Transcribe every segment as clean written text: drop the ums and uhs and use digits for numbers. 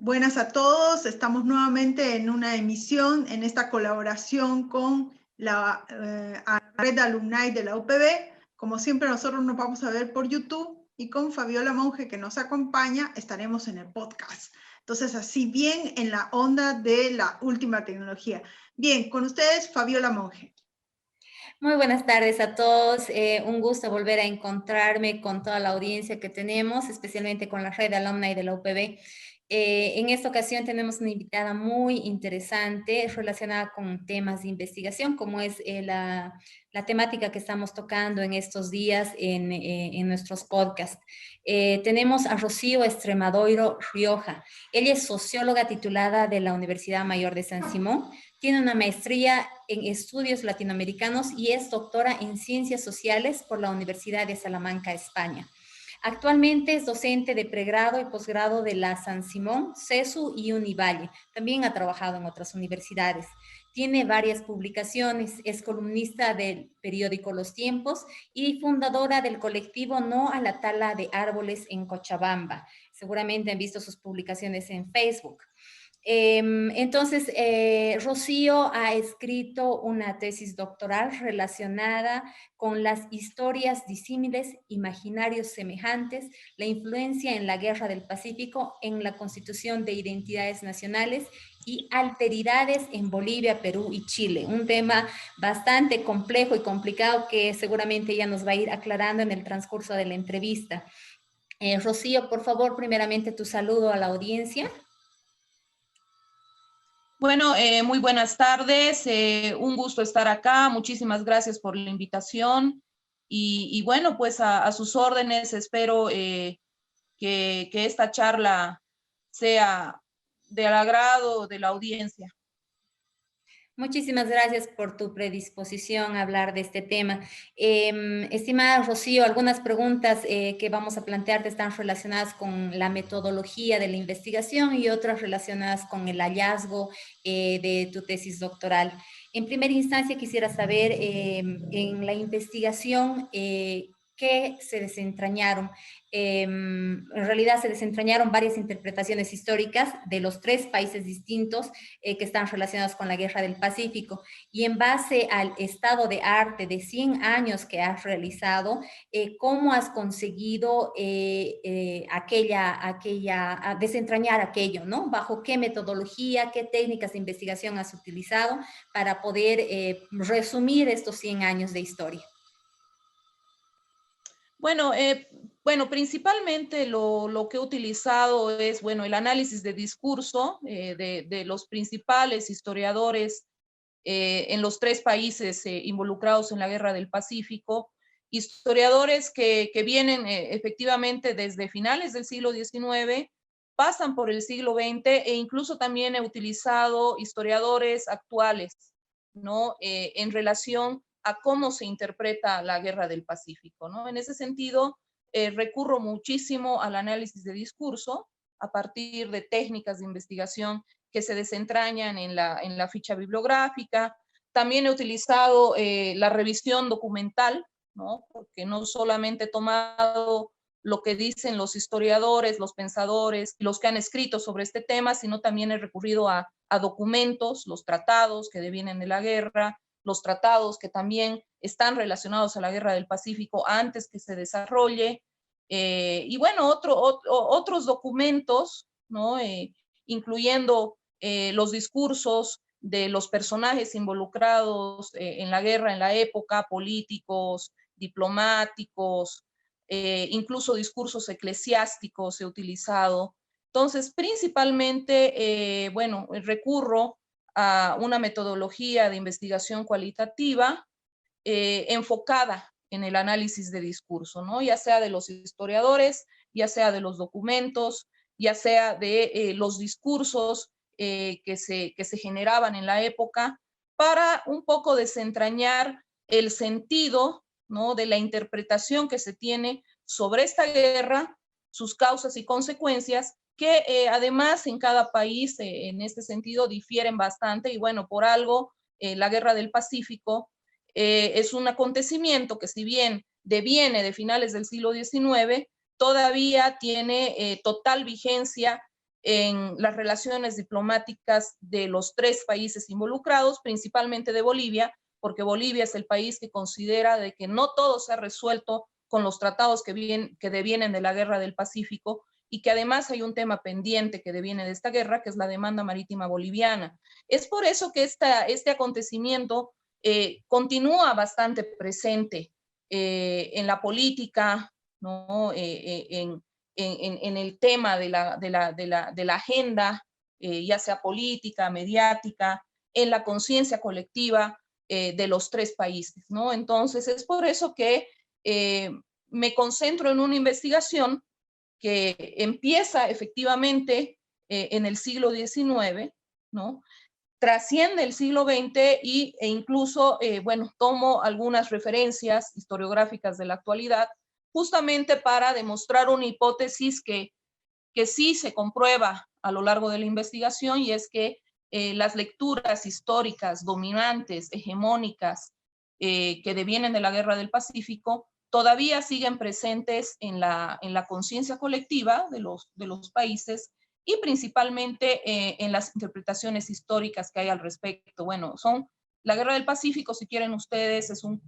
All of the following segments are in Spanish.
Buenas a todos, estamos nuevamente en una emisión, en esta colaboración con la Red Alumni de la UPB. Como siempre, nosotros nos vamos a ver por YouTube y con Fabiola Monge, que nos acompaña, estaremos en el podcast. Entonces, así bien en la onda de la última tecnología. Bien, con ustedes, Fabiola Monge. Muy buenas tardes a todos. Un gusto volver a encontrarme con toda la audiencia que tenemos, especialmente con la red alumni de la UPB. En esta ocasión tenemos una invitada muy interesante relacionada con temas de investigación, como es la temática que estamos tocando en estos días en nuestros podcasts. Tenemos a Rocío Extremadoiro Rioja. Ella es socióloga titulada de la Universidad Mayor de San Simón. Tiene una maestría en estudios latinoamericanos y es doctora en ciencias sociales por la Universidad de Salamanca, España. Actualmente es docente de pregrado y posgrado de la San Simón, CESU y Univalle. También ha trabajado en otras universidades. Tiene varias publicaciones, es columnista del periódico Los Tiempos y fundadora del colectivo No a la Tala de Árboles en Cochabamba. Seguramente han visto sus publicaciones en Facebook. Entonces, Rocío ha escrito una tesis doctoral relacionada con las historias disímiles, imaginarios semejantes, la influencia en la Guerra del Pacífico en la constitución de identidades nacionales y alteridades en Bolivia, Perú y Chile. Un tema bastante complejo y complicado que seguramente ella nos va a ir aclarando en el transcurso de la entrevista. Rocío, por favor, primeramente tu saludo a la audiencia. Bueno, muy buenas tardes, un gusto estar acá, muchísimas gracias por la invitación y bueno, pues a sus órdenes, espero que esta charla sea del agrado de la audiencia. Muchísimas gracias por tu predisposición a hablar de este tema. Estimada Rocío, algunas preguntas que vamos a plantearte están relacionadas con la metodología de la investigación y otras relacionadas con el hallazgo de tu tesis doctoral. En primera instancia, quisiera saber en la investigación qué se desentrañaron. En realidad se desentrañaron varias interpretaciones históricas de los tres países distintos que están relacionados con la Guerra del Pacífico. Y en base al estado de arte de 100 años que has realizado, ¿cómo has conseguido desentrañar aquello, ¿no? ¿Bajo qué metodología, qué técnicas de investigación has utilizado para poder resumir estos 100 años de historia? Bueno, principalmente lo que he utilizado es, bueno, el análisis de discurso de los principales historiadores en los tres países involucrados en la Guerra del Pacífico, historiadores que vienen efectivamente desde finales del siglo XIX, pasan por el siglo XX e incluso también he utilizado historiadores actuales, ¿no? En relación a cómo se interpreta la Guerra del Pacífico, ¿no? En ese sentido, recurro muchísimo al análisis de discurso a partir de técnicas de investigación que se desentrañan en la ficha bibliográfica. También he utilizado la revisión documental, ¿no? Porque no solamente he tomado lo que dicen los historiadores, los pensadores, los que han escrito sobre este tema, sino también he recurrido a documentos, los tratados que devienen de la guerra, los tratados que también están relacionados a la Guerra del Pacífico antes que se desarrolle, y bueno, otros documentos, ¿no? Incluyendo los discursos de los personajes involucrados en la guerra en la época, políticos, diplomáticos, incluso discursos eclesiásticos he utilizado. Entonces, principalmente, bueno, recurro a una metodología de investigación cualitativa enfocada en el análisis de discurso, ¿no? Ya sea de los historiadores, ya sea de los documentos, ya sea de los discursos que se generaban en la época, para un poco desentrañar el sentido, ¿no? De la interpretación que se tiene sobre esta guerra, sus causas y consecuencias, que además en cada país en este sentido difieren bastante y bueno, por algo la Guerra del Pacífico es un acontecimiento que si bien deviene de finales del siglo XIX, todavía tiene total vigencia en las relaciones diplomáticas de los tres países involucrados, principalmente de Bolivia, porque Bolivia es el país que considera de que no todo se ha resuelto con los tratados que devienen de la Guerra del Pacífico, y que además hay un tema pendiente que deviene de esta guerra, que es la demanda marítima boliviana. Es por eso que este acontecimiento continúa bastante presente en la política, ¿no? En el tema de la agenda, ya sea política, mediática, en la conciencia colectiva de los tres países, ¿no? Entonces, es por eso que me concentro en una investigación que empieza efectivamente en el siglo XIX, ¿no? Trasciende el siglo XX e incluso, bueno, tomo algunas referencias historiográficas de la actualidad, justamente para demostrar una hipótesis que sí se comprueba a lo largo de la investigación, y es que las lecturas históricas dominantes, hegemónicas, que devienen de la Guerra del Pacífico, todavía siguen presentes en la conciencia colectiva de los países, y principalmente en las interpretaciones históricas que hay al respecto. Bueno, la Guerra del Pacífico, si quieren ustedes, es un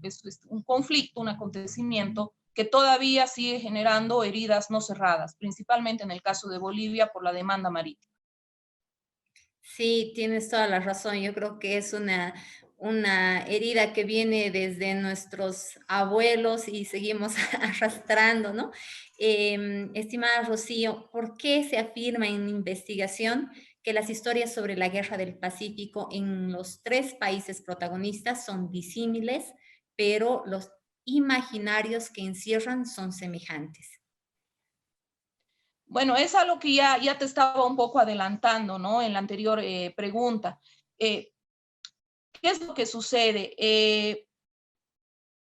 conflicto, un acontecimiento que todavía sigue generando heridas no cerradas, principalmente en el caso de Bolivia por la demanda marítima. Sí, tienes toda la razón. Yo creo que es una herida que viene desde nuestros abuelos y seguimos arrastrando, ¿no? Estimada Rocío, ¿por qué se afirma en investigación que las historias sobre la Guerra del Pacífico en los tres países protagonistas son disímiles, pero los imaginarios que encierran son semejantes? Bueno, es algo que ya te estaba un poco adelantando, ¿no? En la anterior pregunta. ¿Qué es lo que sucede?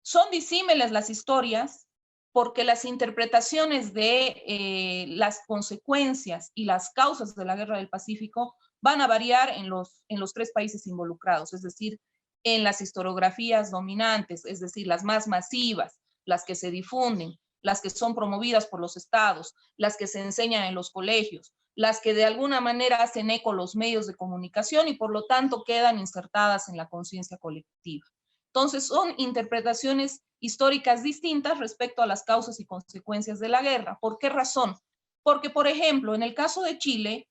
Son disímiles las historias porque las interpretaciones de las consecuencias y las causas de la Guerra del Pacífico van a variar en los tres países involucrados, es decir, en las historiografías dominantes, es decir, las más masivas, las que se difunden, las que son promovidas por los estados, las que se enseñan en los colegios, las que de alguna manera hacen eco los medios de comunicación y por lo tanto quedan insertadas en la conciencia colectiva. Entonces, son interpretaciones históricas distintas respecto a las causas y consecuencias de la guerra. ¿Por qué razón? Porque, por ejemplo, en el caso de Chile,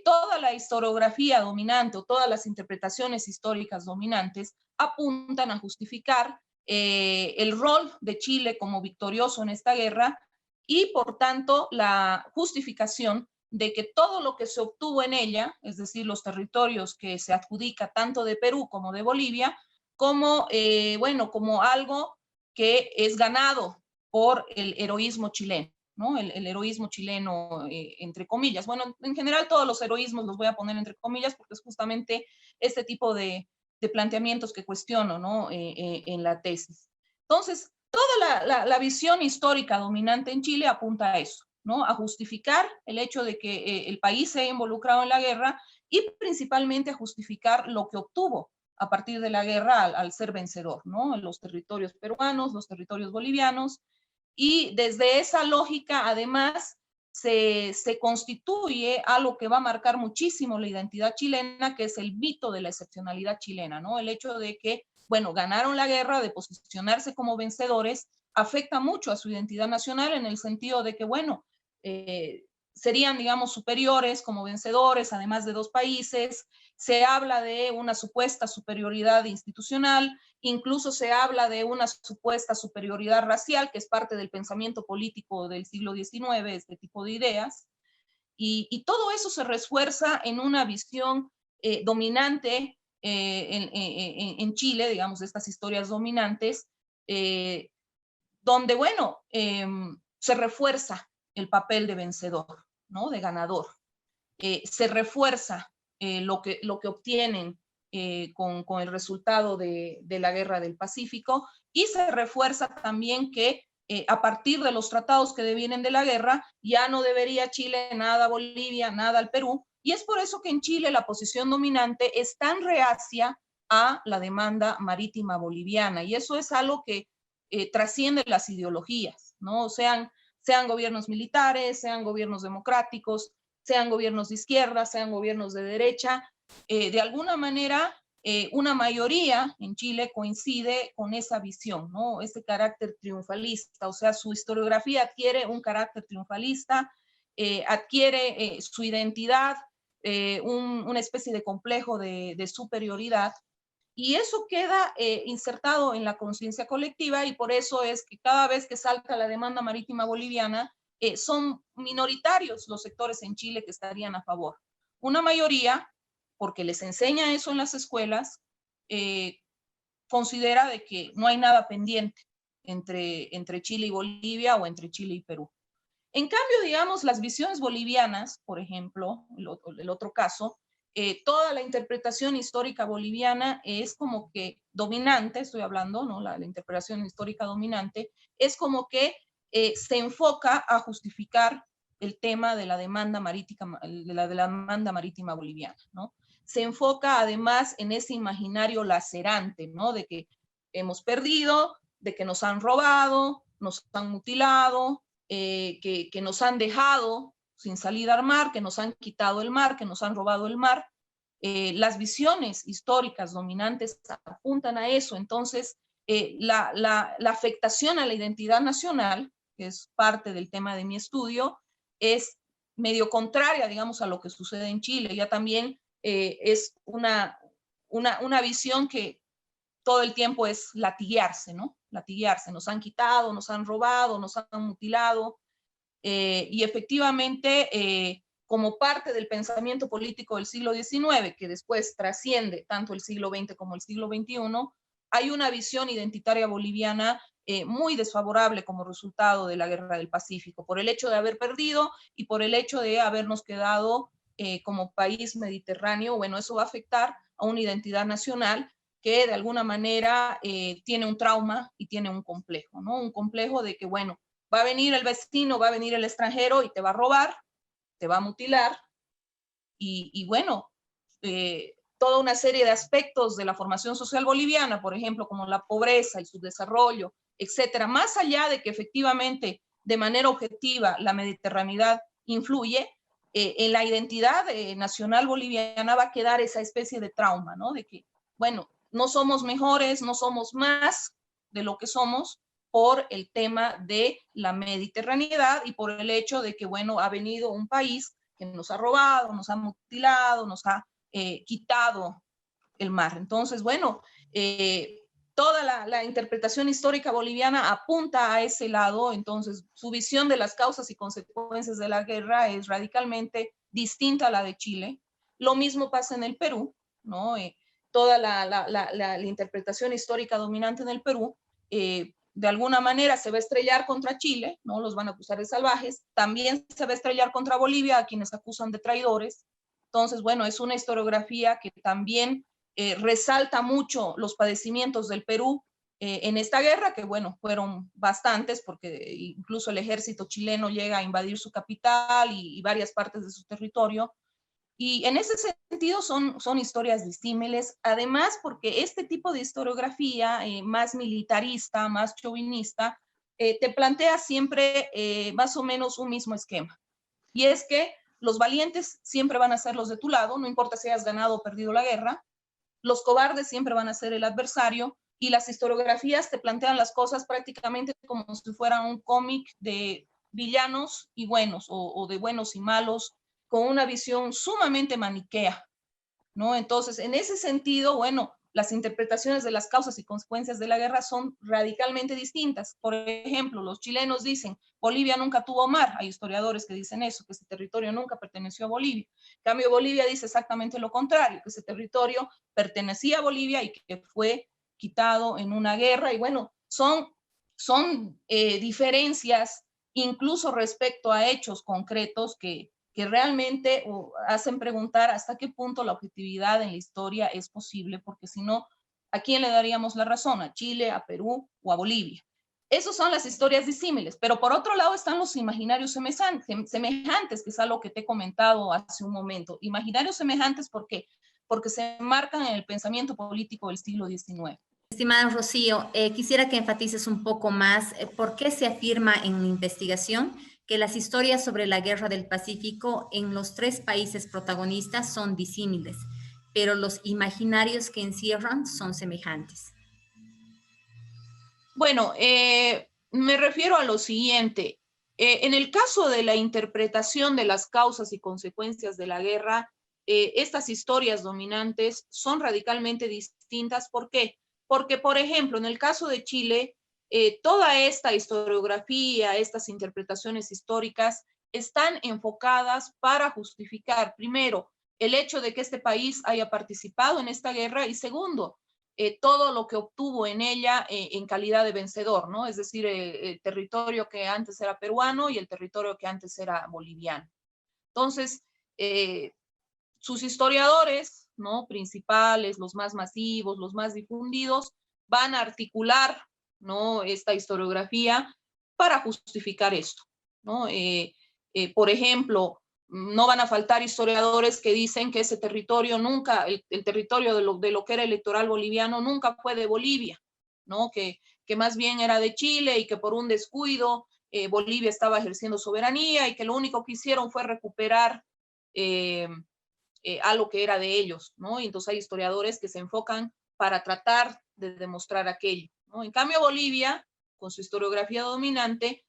toda la historiografía dominante o todas las interpretaciones históricas dominantes apuntan a justificar el rol de Chile como victorioso en esta guerra y, por tanto, la justificación de que todo lo que se obtuvo en ella, es decir, los territorios que se adjudica tanto de Perú como de Bolivia, como, bueno, como algo que es ganado por el heroísmo chileno, ¿no? El heroísmo chileno, entre comillas. Bueno, en general todos los heroísmos los voy a poner entre comillas porque es justamente este tipo de planteamientos que cuestiono, ¿no? En la tesis. Entonces, toda la visión histórica dominante en Chile apunta a eso, ¿no? A justificar el hecho de que el país se haya involucrado en la guerra y principalmente a justificar lo que obtuvo a partir de la guerra al ser vencedor, ¿no? Los territorios peruanos, los territorios bolivianos, y desde esa lógica, además, se constituye algo que va a marcar muchísimo la identidad chilena, que es el mito de la excepcionalidad chilena, ¿no? El hecho de que, bueno, ganaron la guerra, de posicionarse como vencedores, afecta mucho a su identidad nacional en el sentido de que, bueno, serían, digamos, superiores como vencedores, además de dos países. Se habla de una supuesta superioridad institucional, incluso se habla de una supuesta superioridad racial, que es parte del pensamiento político del siglo XIX, este tipo de ideas. Y todo eso se refuerza en una visión dominante en Chile, digamos, de estas historias dominantes, donde, bueno, se refuerza el papel de vencedor, ¿no? De ganador. Se refuerza lo que obtienen con el resultado de la Guerra del Pacífico, y se refuerza también que a partir de los tratados que devienen de la guerra, ya no debería Chile nada a Bolivia, nada al Perú, y es por eso que en Chile la posición dominante es tan reacia a la demanda marítima boliviana, y eso es algo que trasciende las ideologías, ¿no? Sean gobiernos militares, sean gobiernos democráticos, sean gobiernos de izquierda, sean gobiernos de derecha, de alguna manera una mayoría en Chile coincide con esa visión, ¿no? Ese carácter triunfalista, o sea, su historiografía adquiere un carácter triunfalista, adquiere su identidad, una especie de complejo de superioridad, y eso queda insertado en la conciencia colectiva, y por eso es que cada vez que salta la demanda marítima boliviana, son minoritarios los sectores en Chile que estarían a favor. Una mayoría, porque les enseña eso en las escuelas, considera de que no hay nada pendiente entre Chile y Bolivia o entre Chile y Perú. En cambio, digamos, las visiones bolivianas, por ejemplo, el otro caso, toda la interpretación histórica boliviana es como que dominante, estoy hablando, ¿no? La interpretación histórica dominante es como que se enfoca a justificar el tema de la demanda marítima, de la demanda marítima boliviana, ¿no? Se enfoca además en ese imaginario lacerante, ¿no? De que hemos perdido, de que nos han robado, nos han mutilado, que nos han dejado sin salida al mar, que nos han quitado el mar, que nos han robado el mar. Las visiones históricas dominantes apuntan a eso. Entonces, la afectación a la identidad nacional, que es parte del tema de mi estudio, es medio contraria, digamos, a lo que sucede en Chile. Ya también es una visión que todo el tiempo es latiguearse, ¿no? Latiguearse. Nos han quitado, nos han robado, nos han mutilado, y efectivamente, como parte del pensamiento político del siglo XIX, que después trasciende tanto el siglo XX como el siglo XXI, hay una visión identitaria boliviana muy desfavorable como resultado de la Guerra del Pacífico, por el hecho de haber perdido y por el hecho de habernos quedado como país mediterráneo. Bueno, eso va a afectar a una identidad nacional que de alguna manera tiene un trauma y tiene un complejo, ¿no? Un complejo de que, bueno, va a venir el vecino, va a venir el extranjero y te va a robar, te va a mutilar, y bueno, toda una serie de aspectos de la formación social boliviana, por ejemplo, como la pobreza, el subdesarrollo, etcétera, más allá de que efectivamente de manera objetiva la mediterraneidad influye, en la identidad nacional boliviana va a quedar esa especie de trauma, ¿no? De que, bueno, no somos mejores, no somos más de lo que somos por el tema de la mediterraneidad y por el hecho de que, bueno, ha venido un país que nos ha robado, nos ha mutilado, nos ha quitado el mar. Entonces, bueno, toda la interpretación histórica boliviana apunta a ese lado. Entonces su visión de las causas y consecuencias de la guerra es radicalmente distinta a la de Chile. Lo mismo pasa en el Perú, ¿no? Toda la interpretación histórica dominante en el Perú de alguna manera se va a estrellar contra Chile, ¿no? Los van a acusar de salvajes. También se va a estrellar contra Bolivia, a quienes acusan de traidores. Entonces, bueno, es una historiografía que también resalta mucho los padecimientos del Perú en esta guerra, que bueno, fueron bastantes, porque incluso el ejército chileno llega a invadir su capital y varias partes de su territorio. Y en ese sentido son historias disímiles, además porque este tipo de historiografía más militarista, más chauvinista, te plantea siempre más o menos un mismo esquema. Y es que los valientes siempre van a ser los de tu lado, no importa si hayas ganado o perdido la guerra. Los cobardes siempre van a ser el adversario, y las historiografías te plantean las cosas prácticamente como si fuera un cómic de villanos y buenos, o de buenos y malos, con una visión sumamente maniquea, ¿no? Entonces, en ese sentido, bueno, las interpretaciones de las causas y consecuencias de la guerra son radicalmente distintas. Por ejemplo, los chilenos dicen, Bolivia nunca tuvo mar. Hay historiadores que dicen eso, que ese territorio nunca perteneció a Bolivia. En cambio, Bolivia dice exactamente lo contrario, que ese territorio pertenecía a Bolivia y que fue quitado en una guerra. Y bueno, son diferencias incluso respecto a hechos concretos que realmente hacen preguntar hasta qué punto la objetividad en la historia es posible, porque si no, ¿a quién le daríamos la razón? ¿A Chile, a Perú o a Bolivia? Esas son las historias disímiles, pero por otro lado están los imaginarios semejantes, que es algo que te he comentado hace un momento. Imaginarios semejantes, ¿por qué? Porque se marcan en el pensamiento político del siglo XIX. Estimada Rocío, quisiera que enfatices un poco más por qué se afirma en la investigación que las historias sobre la Guerra del Pacífico en los tres países protagonistas son disímiles, pero los imaginarios que encierran son semejantes. Bueno, me refiero a lo siguiente. En el caso de la interpretación de las causas y consecuencias de la guerra, estas historias dominantes son radicalmente distintas. ¿Por qué? Porque, por ejemplo, en el caso de Chile, toda esta historiografía, estas interpretaciones históricas, están enfocadas para justificar, primero, el hecho de que este país haya participado en esta guerra y segundo, todo lo que obtuvo en ella en calidad de vencedor, ¿no? Es decir, el territorio que antes era peruano y el territorio que antes era boliviano. Entonces, sus historiadores, ¿no? Principales, los más masivos, los más difundidos, van a articular, ¿no? Esta historiografía para justificar esto, ¿no? Por ejemplo, no van a faltar historiadores que dicen que ese territorio nunca, el territorio de lo que era el litoral boliviano nunca fue de Bolivia, ¿no? Que más bien era de Chile y que por un descuido Bolivia estaba ejerciendo soberanía y que lo único que hicieron fue recuperar algo que era de ellos, ¿no? Y entonces hay historiadores que se enfocan para tratar de demostrar aquello, ¿no? En cambio, Bolivia, con su historiografía dominante,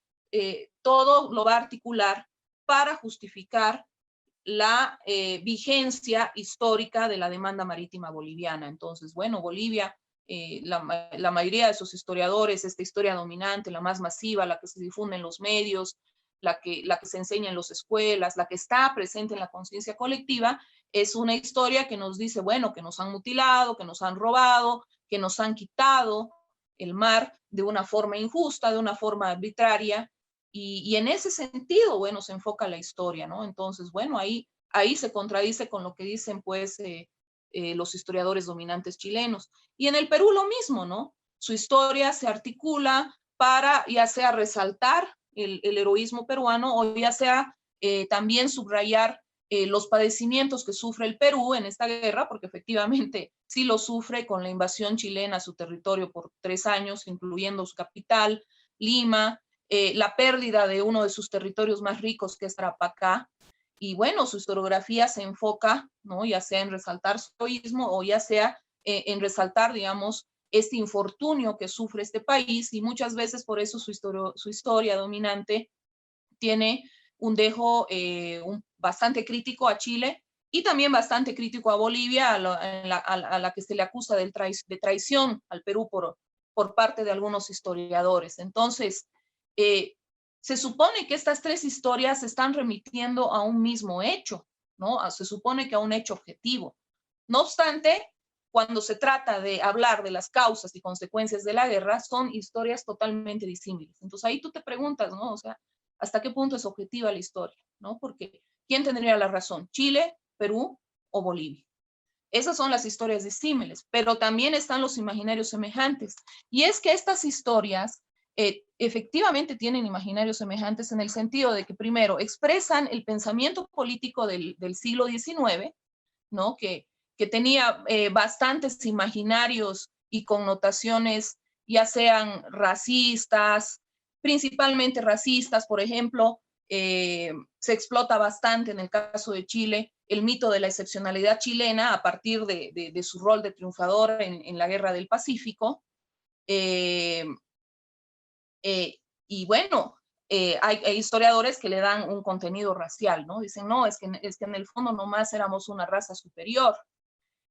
todo lo va a articular para justificar la vigencia histórica de la demanda marítima boliviana. Entonces, bueno, Bolivia, la mayoría de sus historiadores, esta historia dominante, la más masiva, la que se difunde en los medios, la que se enseña en las escuelas, la que está presente en la conciencia colectiva, es una historia que nos dice, bueno, que nos han mutilado, que nos han robado, que nos han quitado el mar de una forma injusta, de una forma arbitraria, y en ese sentido, bueno, se enfoca la historia, ¿no? Entonces, bueno, ahí se contradice con lo que dicen, pues, los historiadores dominantes chilenos. Y en el Perú lo mismo, ¿no? Su historia se articula para ya sea resaltar el heroísmo peruano o ya sea también subrayar los padecimientos que sufre el Perú en esta guerra, porque efectivamente sí lo sufre con la invasión chilena a su territorio por 3 años, incluyendo su capital, Lima, la pérdida de uno de sus territorios más ricos, que es Tarapacá. Y bueno, su historiografía se enfoca, ¿no? Ya sea en resaltar su heroísmo o ya sea en resaltar, digamos, este infortunio que sufre este país, y muchas veces por eso su historia dominante tiene un dejo bastante crítico a Chile y también bastante crítico a Bolivia, a la que se le acusa de traición al Perú por parte de algunos historiadores. Entonces, se supone que estas tres historias se están remitiendo a un mismo hecho, ¿no? Se supone que a un hecho objetivo. No obstante, cuando se trata de hablar de las causas y consecuencias de la guerra, son historias totalmente disímiles. Entonces ahí tú te preguntas, ¿no? O sea, ¿hasta qué punto es objetiva la historia? ¿No? Porque ¿quién tendría la razón? ¿Chile, Perú o Bolivia? Esas son las historias disímiles, pero también están los imaginarios semejantes. Y es que estas historias efectivamente tienen imaginarios semejantes en el sentido de que, primero, expresan el pensamiento político del siglo XIX, ¿no? Que tenía bastantes imaginarios y connotaciones, ya sean racistas, principalmente racistas. Por ejemplo, se explota bastante en el caso de Chile el mito de la excepcionalidad chilena a partir de su rol de triunfador en la Guerra del Pacífico. Y bueno, hay historiadores que le dan un contenido racial, ¿no? Dicen, no, es que en el fondo nomás éramos una raza superior.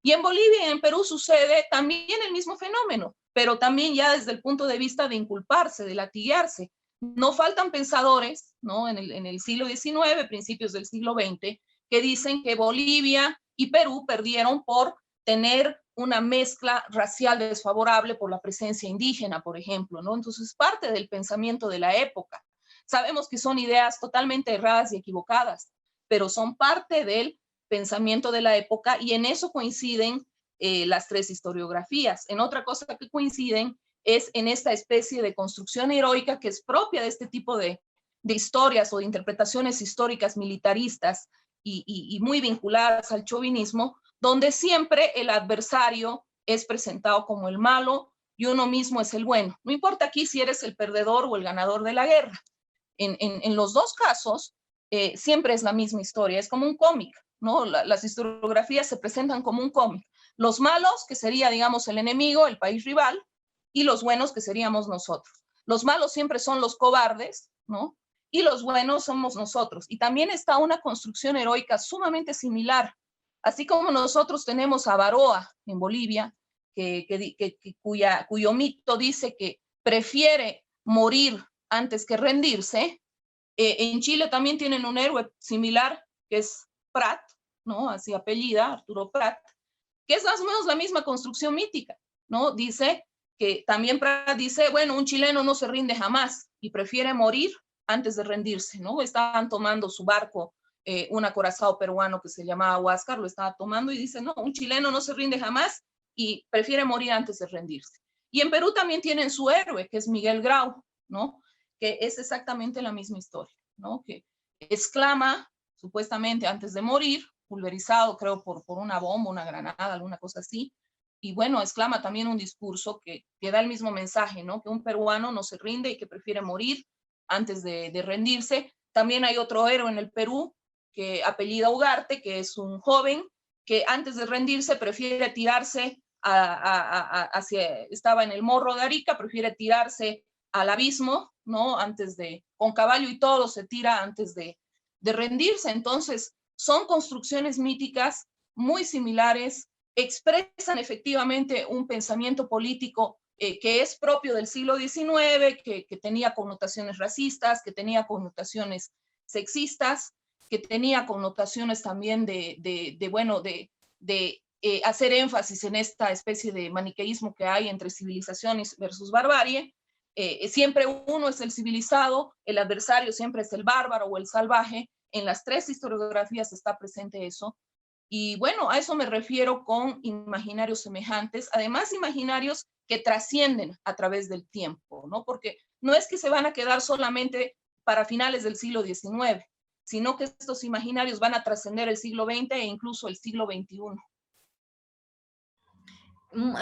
Y en Bolivia y en Perú sucede también el mismo fenómeno, pero también ya desde el punto de vista de inculparse, de latigarse. No faltan pensadores, ¿no? En el siglo XIX, principios del siglo XX, que dicen que Bolivia y Perú perdieron por tener una mezcla racial desfavorable por la presencia indígena, por ejemplo, ¿no? Entonces, parte del pensamiento de la época. Sabemos que son ideas totalmente erradas y equivocadas, pero son parte del pensamiento de la época, y en eso coinciden las tres historiografías. En otra cosa que coinciden es en esta especie de construcción heroica que es propia de este tipo de historias o de interpretaciones históricas militaristas y muy vinculadas al chauvinismo, donde siempre el adversario es presentado como el malo y uno mismo es el bueno. No importa aquí si eres el perdedor o el ganador de la guerra. en los dos casos, siempre es la misma historia, es como un cómic, ¿no? Las historiografías se presentan como un cómic. Los malos, que sería, digamos, el enemigo, el país rival, y los buenos, que seríamos nosotros. Los malos siempre son los cobardes, ¿no? Y los buenos somos nosotros. Y también está una construcción heroica sumamente similar. Así como nosotros tenemos a Baroa en Bolivia, cuyo mito dice que prefiere morir antes que rendirse. En Chile también tienen un héroe similar, que es Prat, ¿no? Así apellida, Arturo Prat, que es más o menos la misma construcción mítica, ¿no? Dice que también Prat dice, bueno, un chileno no se rinde jamás y prefiere morir antes de rendirse, ¿no? Estaban tomando su barco, un acorazado peruano que se llamaba Huáscar, lo estaba tomando y dice, no, un chileno no se rinde jamás y prefiere morir antes de rendirse. Y en Perú también tienen su héroe, que es Miguel Grau, ¿no? Que es exactamente la misma historia, ¿no? Que exclama, supuestamente antes de morir, pulverizado, creo, por una bomba, una granada, alguna cosa así, y bueno, exclama también un discurso que da el mismo mensaje, ¿no? Que un peruano no se rinde y que prefiere morir antes de rendirse. También hay otro héroe en el Perú, que apellida Ugarte, que es un joven que antes de rendirse prefiere tirarse estaba en el Morro de Arica, prefiere tirarse al abismo, ¿no? Antes de, con caballo y todo, se tira antes de rendirse. Entonces, son construcciones míticas muy similares, expresan efectivamente un pensamiento político que es propio del siglo XIX, que tenía connotaciones racistas, que tenía connotaciones sexistas, que tenía connotaciones también de hacer énfasis en esta especie de maniqueísmo que hay entre civilizaciones versus barbarie. Siempre uno es el civilizado, el adversario siempre es el bárbaro o el salvaje. En las tres historiografías está presente eso. Y bueno, a eso me refiero con imaginarios semejantes, además imaginarios que trascienden a través del tiempo, ¿no? Porque no es que se van a quedar solamente para finales del siglo XIX, sino que estos imaginarios van a trascender el siglo XX e incluso el siglo XXI.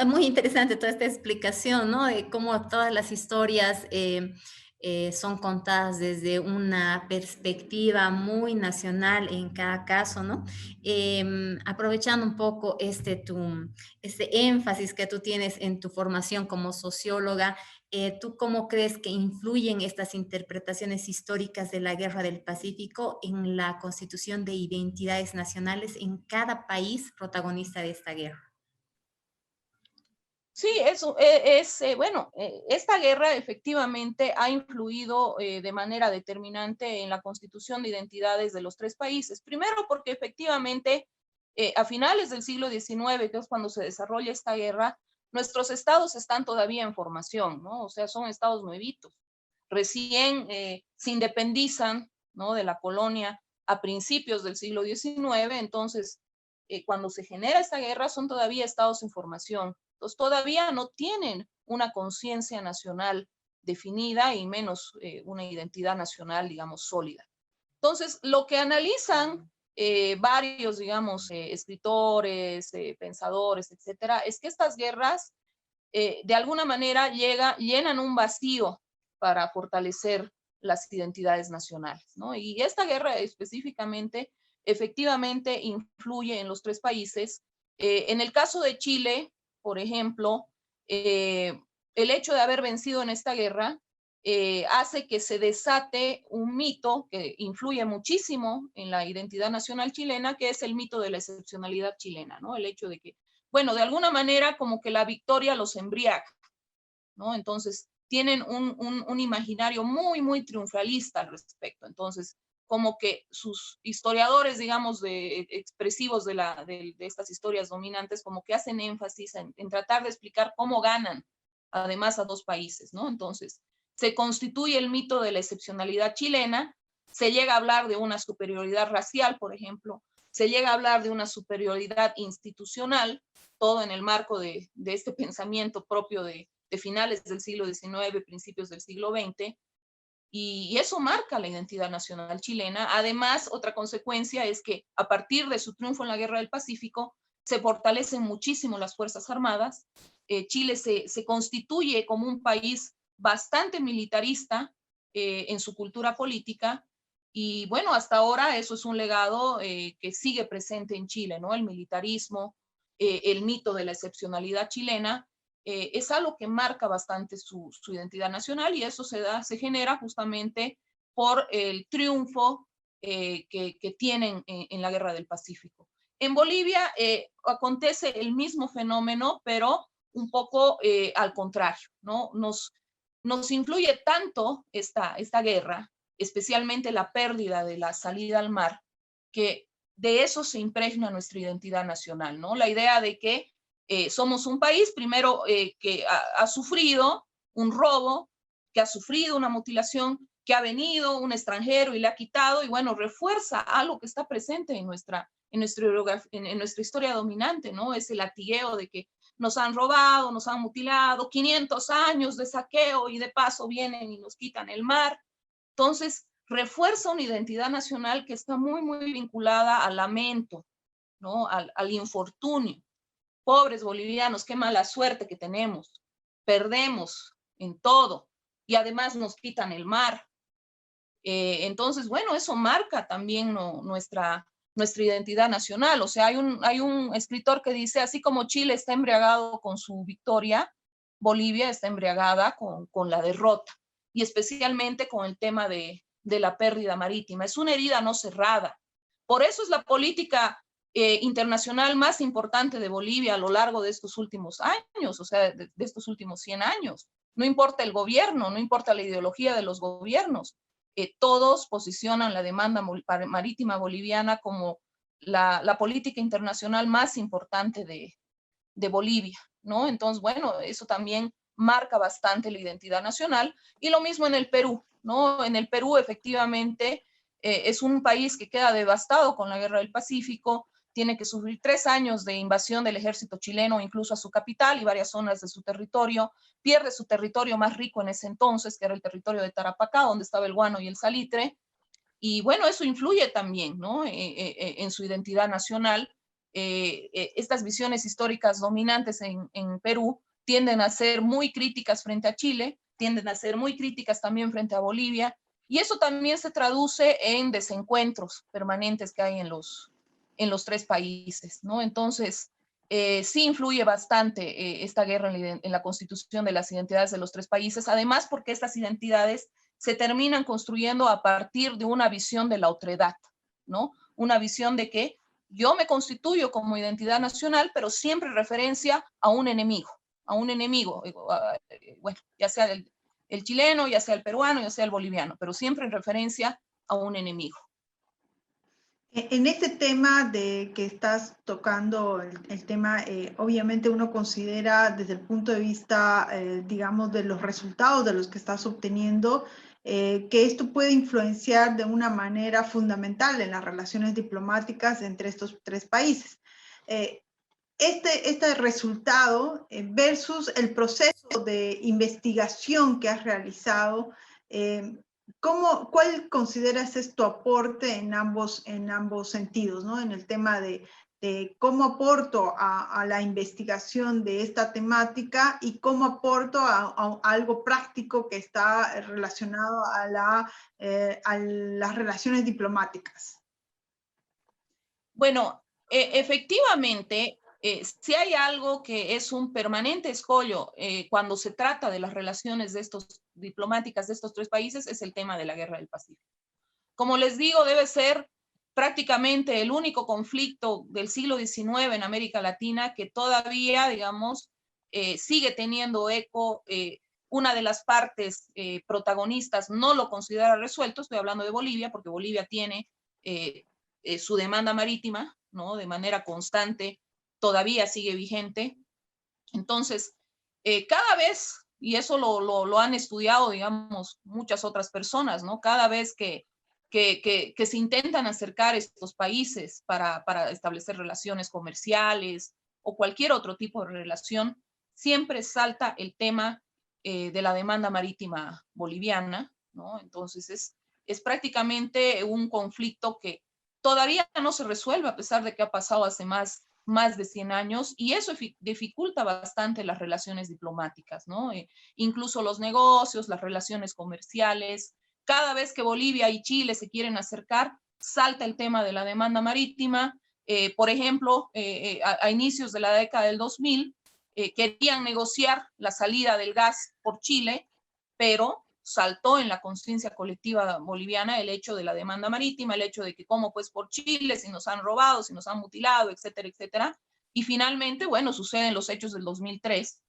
Muy interesante toda esta explicación, ¿no? De cómo todas las historias son contadas desde una perspectiva muy nacional en cada caso, ¿no? Aprovechando un poco este énfasis que tú tienes en tu formación como socióloga, ¿tú cómo crees que influyen estas interpretaciones históricas de la Guerra del Pacífico en la constitución de identidades nacionales en cada país protagonista de esta guerra? Sí, eso bueno, esta guerra efectivamente ha influido de manera determinante en la constitución de identidades de los tres países. Primero porque efectivamente a finales del siglo XIX, que es cuando se desarrolla esta guerra, nuestros estados están todavía en formación, ¿no? O sea, son estados nuevitos. Recién se independizan, ¿no? De la colonia a principios del siglo XIX, entonces cuando se genera esta guerra son todavía estados en formación. Entonces todavía no tienen una conciencia nacional definida y menos una identidad nacional, digamos, sólida. Entonces, lo que analizan varios, digamos, escritores, pensadores, etcétera, es que estas guerras de alguna manera llenan un vacío para fortalecer las identidades nacionales, ¿no? Y esta guerra específicamente, efectivamente, influye en los tres países. En el caso de Chile, por ejemplo, el hecho de haber vencido en esta guerra hace que se desate un mito que influye muchísimo en la identidad nacional chilena, que es el mito de la excepcionalidad chilena, ¿no? El hecho de que, bueno, de alguna manera como que la victoria los embriaga, ¿no? Entonces, tienen un imaginario muy, muy triunfalista al respecto. Entonces, como que sus historiadores, digamos, expresivos de estas historias dominantes, como que hacen énfasis en tratar de explicar cómo ganan, además, a dos países, ¿no? Entonces, se constituye el mito de la excepcionalidad chilena, se llega a hablar de una superioridad racial, por ejemplo, se llega a hablar de una superioridad institucional, todo en el marco de este pensamiento propio de finales del siglo XIX, principios del siglo XX, y eso marca la identidad nacional chilena. Además, otra consecuencia es que a partir de su triunfo en la Guerra del Pacífico, se fortalecen muchísimo las Fuerzas Armadas. Chile se constituye como un país bastante militarista, en su cultura política. Y bueno, hasta ahora eso es un legado que sigue presente en Chile, ¿no? El militarismo, el mito de la excepcionalidad chilena, es algo que marca bastante su identidad nacional, y eso se genera justamente por el triunfo que tienen en la Guerra del Pacífico. En Bolivia acontece el mismo fenómeno, pero un poco al contrario, ¿no? Nos influye tanto esta guerra, especialmente la pérdida de la salida al mar, que de eso se impregna nuestra identidad nacional, ¿no? La idea de que somos un país, primero, que ha sufrido un robo, que ha sufrido una mutilación, que ha venido un extranjero y le ha quitado, y bueno, refuerza algo que está presente en nuestra historia dominante, ¿no? Ese latigueo de que nos han robado, nos han mutilado, 500 años de saqueo y de paso vienen y nos quitan el mar. Entonces, refuerza una identidad nacional que está muy, muy vinculada al lamento, ¿no? Al infortunio. Pobres bolivianos, qué mala suerte que tenemos. Perdemos en todo y además nos quitan el mar. Entonces, bueno, eso marca también nuestra identidad nacional. O sea, hay un escritor que dice, así como Chile está embriagado con su victoria, Bolivia está embriagada con la derrota, y especialmente con el tema de la pérdida marítima. Es una herida no cerrada. Por eso es la política internacional más importante de Bolivia a lo largo de estos últimos años, o sea, de estos últimos 100 años. No importa el gobierno, no importa la ideología de los gobiernos, todos posicionan la demanda marítima boliviana como la política internacional más importante de Bolivia, ¿no? Entonces, bueno, eso también marca bastante la identidad nacional. Y lo mismo en el Perú, ¿no? En el Perú, efectivamente, es un país que queda devastado con la Guerra del Pacífico, tiene que sufrir 3 años de invasión del ejército chileno, incluso a su capital y varias zonas de su territorio, pierde su territorio más rico en ese entonces, que era el territorio de Tarapacá, donde estaba el guano y el salitre, y bueno, eso influye también, ¿no? En su identidad nacional. Estas visiones históricas dominantes en Perú tienden a ser muy críticas frente a Chile, tienden a ser muy críticas también frente a Bolivia, y eso también se traduce en desencuentros permanentes que hay en los 3 países, ¿no? Entonces, sí influye bastante esta guerra en la constitución de las identidades de los 3 países, además porque estas identidades se terminan construyendo a partir de una visión de la otredad, ¿no? Una visión de que yo me constituyo como identidad nacional, pero siempre referencia a un enemigo, bueno, ya sea el chileno, ya sea el peruano, ya sea el boliviano, pero siempre en referencia a un enemigo. En este tema de que estás tocando, el tema, obviamente uno considera desde el punto de vista, digamos, de los resultados de los que estás obteniendo, que esto puede influenciar de una manera fundamental en las relaciones diplomáticas entre estos 3 países. Este resultado versus el proceso de investigación que has realizado, ¿cuál consideras es tu aporte en ambos sentidos, ¿no? En el tema de cómo aporto a la investigación de esta temática y cómo aporto a algo práctico que está relacionado a las relaciones diplomáticas? Bueno, efectivamente, si hay algo que es un permanente escollo cuando se trata de las relaciones diplomáticas de estos 3 países, es el tema de la Guerra del Pacífico. Como les digo, debe ser prácticamente el único conflicto del siglo XIX en América Latina que todavía, digamos, sigue teniendo eco. Una de las partes protagonistas no lo considera resuelto, estoy hablando de Bolivia, porque Bolivia tiene su demanda marítima, ¿no? De manera constante, todavía sigue vigente. Entonces, cada vez, y eso lo han estudiado, digamos, muchas otras personas, ¿no? Cada vez que se intentan acercar estos países para establecer relaciones comerciales o cualquier otro tipo de relación, siempre salta el tema de la demanda marítima boliviana, ¿no? Entonces, es prácticamente un conflicto que todavía no se resuelve a pesar de que ha pasado hace más de 100 años, y eso dificulta bastante las relaciones diplomáticas, ¿no? Incluso los negocios, las relaciones comerciales, cada vez que Bolivia y Chile se quieren acercar, salta el tema de la demanda marítima. Por ejemplo, a inicios de la década del 2000, querían negociar la salida del gas por Chile, pero saltó en la conciencia colectiva boliviana el hecho de la demanda marítima, el hecho de que cómo pues por Chile, si nos han robado, si nos han mutilado, etcétera, etcétera. Y finalmente, bueno, suceden los hechos del 2003,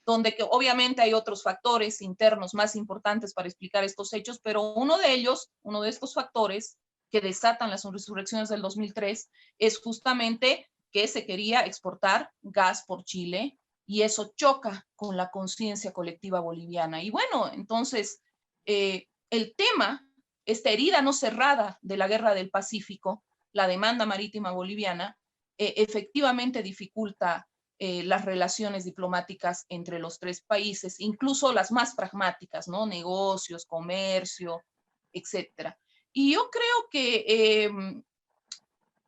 donde que obviamente hay otros factores internos más importantes para explicar estos hechos, pero uno de ellos, uno de estos factores que desatan las insurrecciones del 2003 es justamente que se quería exportar gas por Chile y eso choca con la conciencia colectiva boliviana. Y bueno, entonces el tema, esta herida no cerrada de la guerra del Pacífico, la demanda marítima boliviana, efectivamente dificulta las relaciones diplomáticas entre los tres países, incluso las más pragmáticas, ¿no? Negocios, comercio, etcétera. Y yo creo que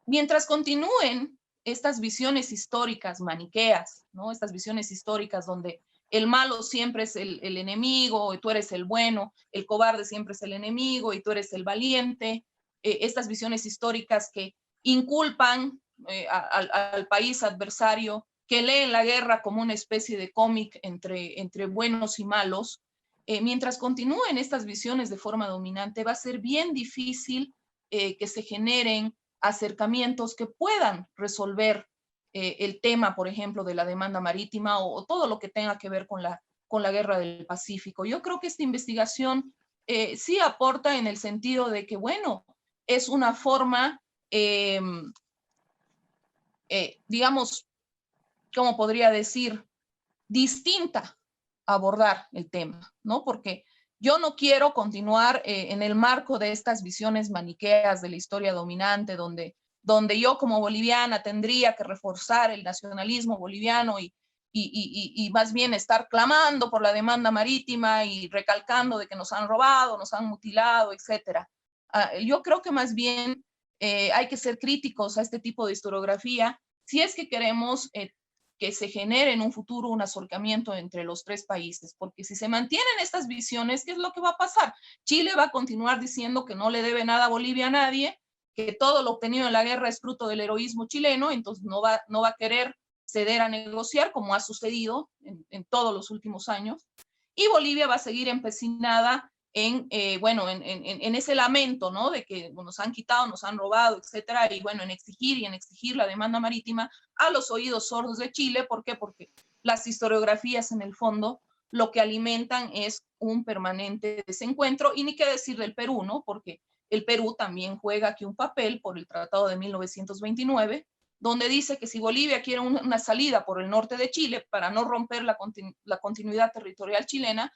mientras continúen estas visiones históricas maniqueas, ¿no? Estas visiones históricas donde el malo siempre es el enemigo y tú eres el bueno, el cobarde siempre es el enemigo y tú eres el valiente, estas visiones históricas que inculpan al país adversario, que leen la guerra como una especie de cómic entre buenos y malos, mientras continúen estas visiones de forma dominante, va a ser bien difícil que se generen acercamientos que puedan resolver el tema, por ejemplo, de la demanda marítima o todo lo que tenga que ver con la guerra del Pacífico. Yo creo que esta investigación sí aporta en el sentido de que, bueno, es una forma, digamos, ¿cómo podría decir? Distinta a abordar el tema, ¿no? Porque yo no quiero continuar en el marco de estas visiones maniqueas de la historia dominante, donde yo como boliviana tendría que reforzar el nacionalismo boliviano y más bien estar clamando por la demanda marítima y recalcando de que nos han robado, nos han mutilado, etc. Yo creo que más bien hay que ser críticos a este tipo de historiografía si es que queremos que se genere en un futuro un acercamiento entre los tres países, porque si se mantienen estas visiones, ¿qué es lo que va a pasar? Chile va a continuar diciendo que no le debe nada a Bolivia a nadie, que todo lo obtenido en la guerra es fruto del heroísmo chileno, entonces no va a querer ceder a negociar, como ha sucedido en todos los últimos años, y Bolivia va a seguir empecinada en ese lamento, ¿no? De que nos han quitado, nos han robado, etcétera, y bueno, en exigir la demanda marítima a los oídos sordos de Chile. ¿Por qué? Porque las historiografías en el fondo lo que alimentan es un permanente desencuentro, y ni qué decir del Perú, ¿no? Porque el Perú también juega aquí un papel por el Tratado de 1929, donde dice que si Bolivia quiere una salida por el norte de Chile para no romper la continuidad territorial chilena,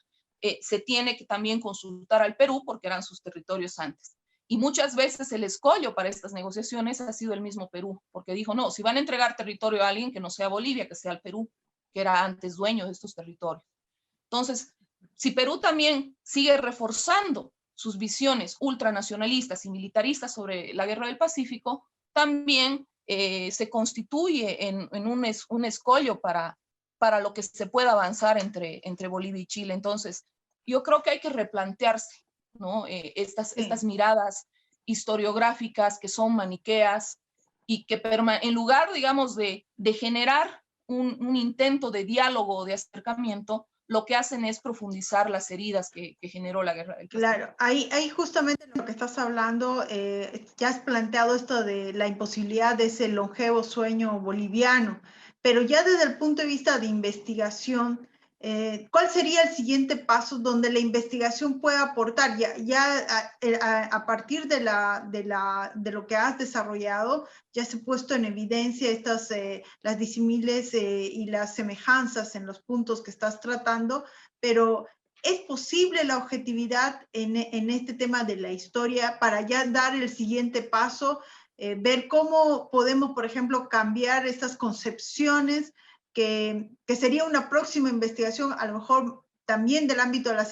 se tiene que también consultar al Perú porque eran sus territorios antes. Y muchas veces el escollo para estas negociaciones ha sido el mismo Perú, porque dijo, no, si van a entregar territorio a alguien que no sea Bolivia, que sea el Perú, que era antes dueño de estos territorios. Entonces, si Perú también sigue reforzando sus visiones ultranacionalistas y militaristas sobre la guerra del Pacífico, también se constituye en un escollo para lo que se pueda avanzar entre Bolivia y Chile. Entonces, yo creo que hay que replantearse, ¿no? Estas miradas historiográficas que son maniqueas y que en lugar, digamos, de generar un intento de diálogo o de acercamiento, lo que hacen es profundizar las heridas que generó la guerra del Pacífico. Claro, ahí justamente lo que estás hablando, ya has planteado esto de la imposibilidad de ese longevo sueño boliviano, pero ya desde el punto de vista de investigación, ¿cuál sería el siguiente paso donde la investigación pueda aportar? A partir de lo que has desarrollado, ya se ha puesto en evidencia las disímiles y las semejanzas en los puntos que estás tratando, pero ¿es posible la objetividad en este tema de la historia para ya dar el siguiente paso, ver cómo podemos, por ejemplo, cambiar estas concepciones, que sería una próxima investigación, a lo mejor también del ámbito de la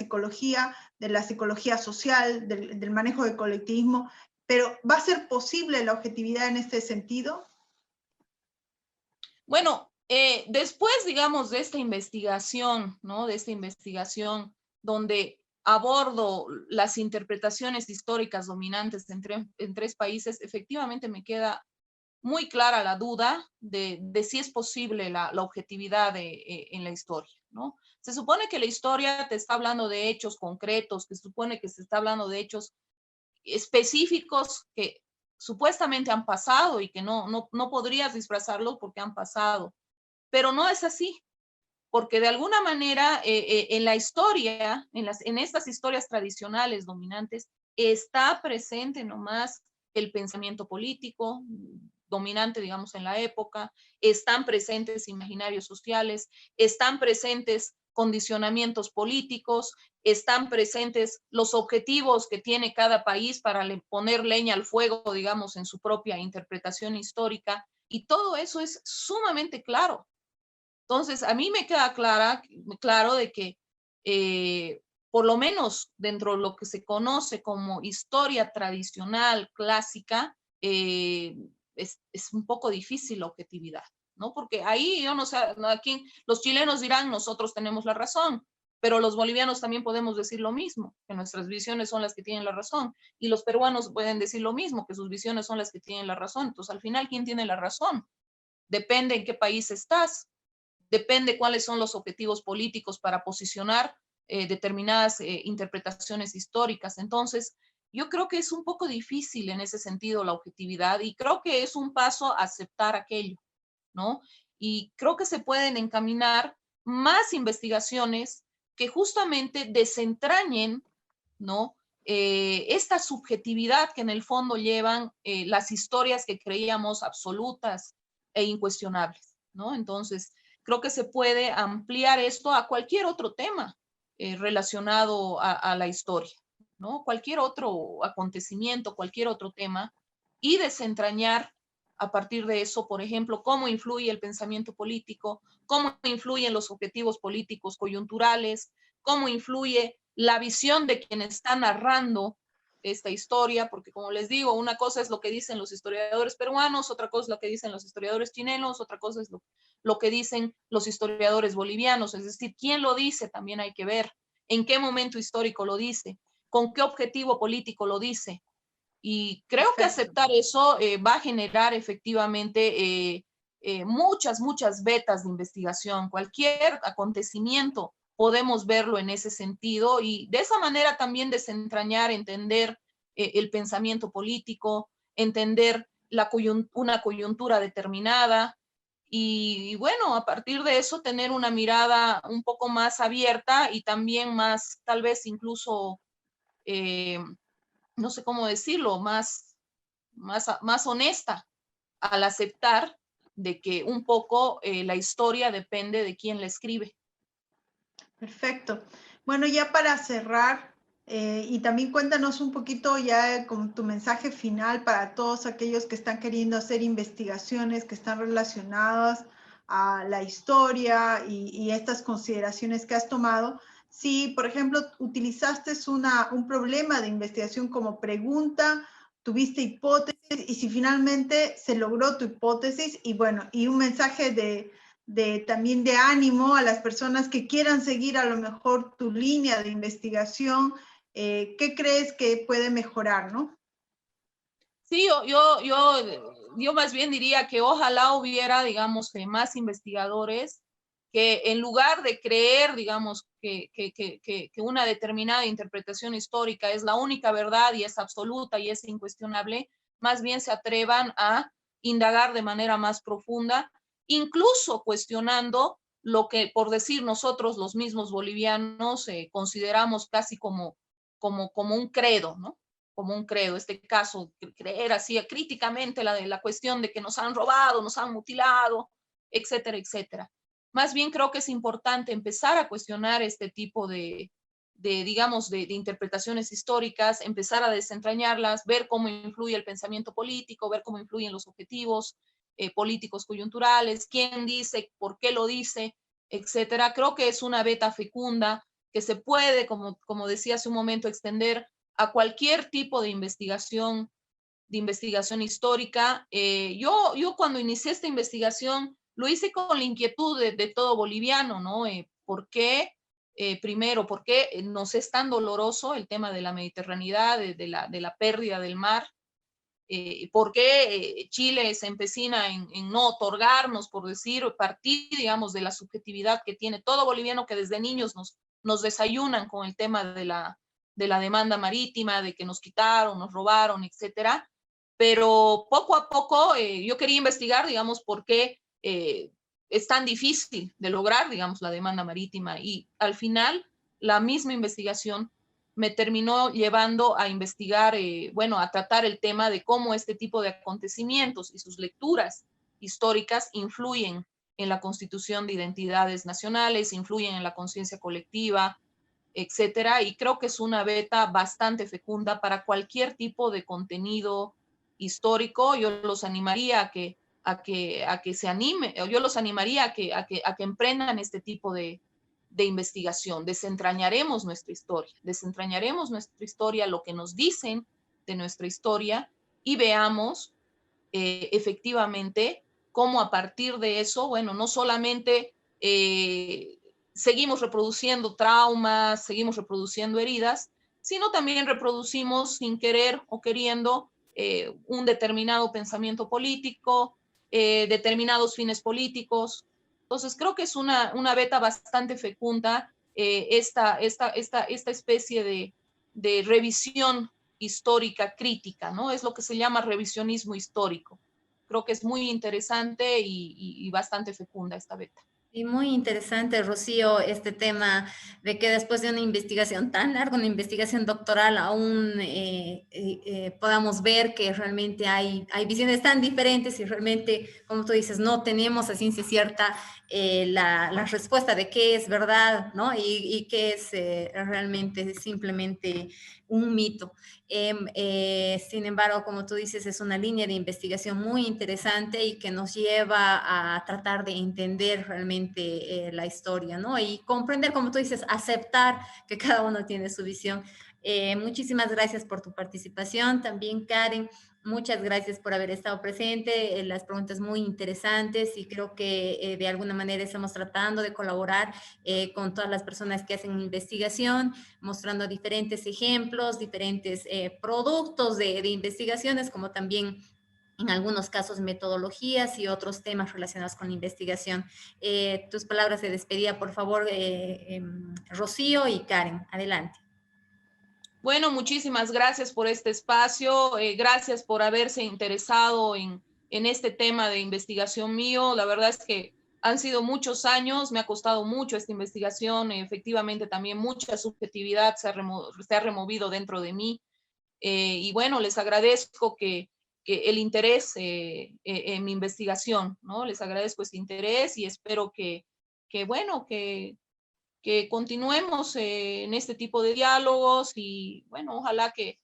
psicología social, del manejo del colectivismo, pero ¿va a ser posible la objetividad en este sentido? Bueno, después, digamos, de esta investigación, ¿no? De esta investigación donde abordo las interpretaciones históricas dominantes en tres países, efectivamente me queda muy clara la duda de si es posible la objetividad en la historia, ¿no? Se supone que la historia te está hablando de hechos concretos, se supone que se está hablando de hechos específicos que supuestamente han pasado y que no podrías disfrazarlos porque han pasado, pero no es así, porque de alguna manera en la historia, en estas historias tradicionales dominantes, está presente nomás el pensamiento político dominante, digamos, en la época, están presentes imaginarios sociales, están presentes condicionamientos políticos, están presentes los objetivos que tiene cada país para poner leña al fuego, digamos, en su propia interpretación histórica, y todo eso es sumamente claro. Entonces, a mí me queda claro de que por lo menos dentro de lo que se conoce como historia tradicional clásica, es un poco difícil la objetividad, ¿no? Porque ahí yo no sé, aquí los chilenos dirán, nosotros tenemos la razón, pero los bolivianos también podemos decir lo mismo, que nuestras visiones son las que tienen la razón, y los peruanos pueden decir lo mismo, que sus visiones son las que tienen la razón. Entonces, al final, ¿quién tiene la razón? Depende en qué país estás, depende cuáles son los objetivos políticos para posicionar determinadas interpretaciones históricas. Entonces, yo creo que es un poco difícil en ese sentido la objetividad, y creo que es un paso a aceptar aquello, ¿no? Y creo que se pueden encaminar más investigaciones que justamente desentrañen, ¿no? Esta subjetividad que en el fondo llevan las historias que creíamos absolutas e incuestionables, ¿no? Entonces, creo que se puede ampliar esto a cualquier otro tema relacionado a la historia, ¿no? Cualquier otro acontecimiento, cualquier otro tema, y desentrañar a partir de eso, por ejemplo, cómo influye el pensamiento político, cómo influyen los objetivos políticos coyunturales, cómo influye la visión de quien está narrando esta historia, porque como les digo, una cosa es lo que dicen los historiadores peruanos, otra cosa es lo que dicen los historiadores chilenos, otra cosa es lo que dicen los historiadores bolivianos, es decir, quién lo dice también hay que ver, en qué momento histórico lo dice, con qué objetivo político lo dice. Y creo que aceptar eso va a generar efectivamente muchas vetas de investigación. Cualquier acontecimiento podemos verlo en ese sentido, y de esa manera también desentrañar, entender el pensamiento político, entender una coyuntura determinada, y bueno, a partir de eso tener una mirada un poco más abierta y también más, tal vez incluso no sé cómo decirlo, más honesta al aceptar de que un poco la historia depende de quién la escribe. Perfecto. Bueno, ya para cerrar, y también cuéntanos un poquito ya con tu mensaje final para todos aquellos que están queriendo hacer investigaciones que están relacionadas a la historia y estas consideraciones que has tomado. Si, por ejemplo, utilizaste un problema de investigación como pregunta, tuviste hipótesis, y si finalmente se logró tu hipótesis, y bueno, y un mensaje también de ánimo a las personas que quieran seguir a lo mejor tu línea de investigación, ¿qué crees que puede mejorar, no? Sí, yo más bien diría que ojalá hubiera, digamos, más investigadores que en lugar de creer, digamos, que una determinada interpretación histórica es la única verdad y es absoluta y es incuestionable, más bien se atrevan a indagar de manera más profunda, incluso cuestionando lo que, por decir nosotros los mismos bolivianos, consideramos casi como un credo, ¿no? Como un credo, este caso, creer así críticamente la cuestión de que nos han robado, nos han mutilado, etcétera, etcétera. Más bien creo que es importante empezar a cuestionar este tipo digamos, de interpretaciones históricas, empezar a desentrañarlas, ver cómo influye el pensamiento político, ver cómo influyen los objetivos políticos coyunturales, quién dice, por qué lo dice, etcétera. Creo que es una veta fecunda que se puede, como decía hace un momento, extender a cualquier tipo de investigación histórica. Yo cuando inicié esta investigación lo hice con la inquietud de todo boliviano, ¿no? ¿Por qué primero, ¿por qué nos es tan doloroso el tema de la mediterraneidad, de la pérdida del mar? ¿Por qué Chile se empecina en no otorgarnos, por decir, partir, digamos, de la subjetividad que tiene todo boliviano, que desde niños nos desayunan con el tema de la demanda marítima, de que nos quitaron, nos robaron, etcétera? Pero poco a poco yo quería investigar, digamos, por qué es tan difícil de lograr, digamos, la demanda marítima, y al final la misma investigación me terminó llevando a investigar, bueno, a tratar el tema de cómo este tipo de acontecimientos y sus lecturas históricas influyen en la constitución de identidades nacionales, influyen en la conciencia colectiva, etcétera, y creo que es una beta bastante fecunda para cualquier tipo de contenido histórico. Yo los animaría a que se anime, yo los animaría a que emprendan este tipo de investigación. Desentrañaremos nuestra historia, lo que nos dicen de nuestra historia, y veamos efectivamente cómo a partir de eso, bueno, no solamente seguimos reproduciendo traumas, seguimos reproduciendo heridas, sino también reproducimos sin querer o queriendo un determinado pensamiento político, determinados fines políticos. Entonces creo que es una beta bastante fecunda esta especie de revisión histórica crítica, ¿no? Es lo que se llama revisionismo histórico. Creo que es muy interesante y bastante fecunda esta beta. Y muy interesante, Rocío, este tema de que después de una investigación tan larga, una investigación doctoral, aún podamos ver que realmente hay visiones tan diferentes y realmente, como tú dices, no tenemos a ciencia cierta la respuesta de qué es verdad, ¿no? Y qué es realmente simplemente un mito. Sin embargo, como tú dices, es una línea de investigación muy interesante y que nos lleva a tratar de entender realmente la historia, ¿no? Y comprender, como tú dices, aceptar que cada uno tiene su visión. Muchísimas gracias por tu participación. También, Karen, muchas gracias por haber estado presente. Las preguntas muy interesantes, y creo que de alguna manera estamos tratando de colaborar con todas las personas que hacen investigación, mostrando diferentes ejemplos, diferentes productos de investigaciones, como también en algunos casos metodologías y otros temas relacionados con la investigación. Tus palabras de despedida, por favor, Rocío y Karen. Adelante. Bueno, muchísimas gracias por este espacio, gracias por haberse interesado en este tema de investigación mío. La verdad es que han sido muchos años, me ha costado mucho esta investigación, efectivamente también mucha subjetividad se ha removido dentro de mí, y bueno, les agradezco que el interés en mi investigación, ¿no? Les agradezco este interés y espero bueno, que continuemos en este tipo de diálogos, y bueno, ojalá que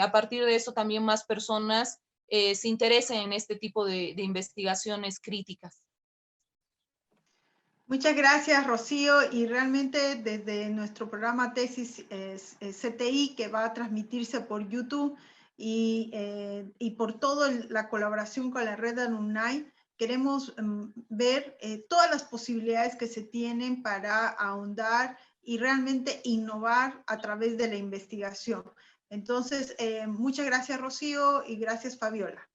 a partir de eso también más personas se interesen en este tipo de investigaciones críticas. Muchas gracias, Rocío, y realmente desde nuestro programa Tesis CTI, que va a transmitirse por YouTube y por toda la colaboración con la red Alumni, queremos ver todas las posibilidades que se tienen para ahondar y realmente innovar a través de la investigación. Entonces, muchas gracias, Rocío, y gracias, Fabiola.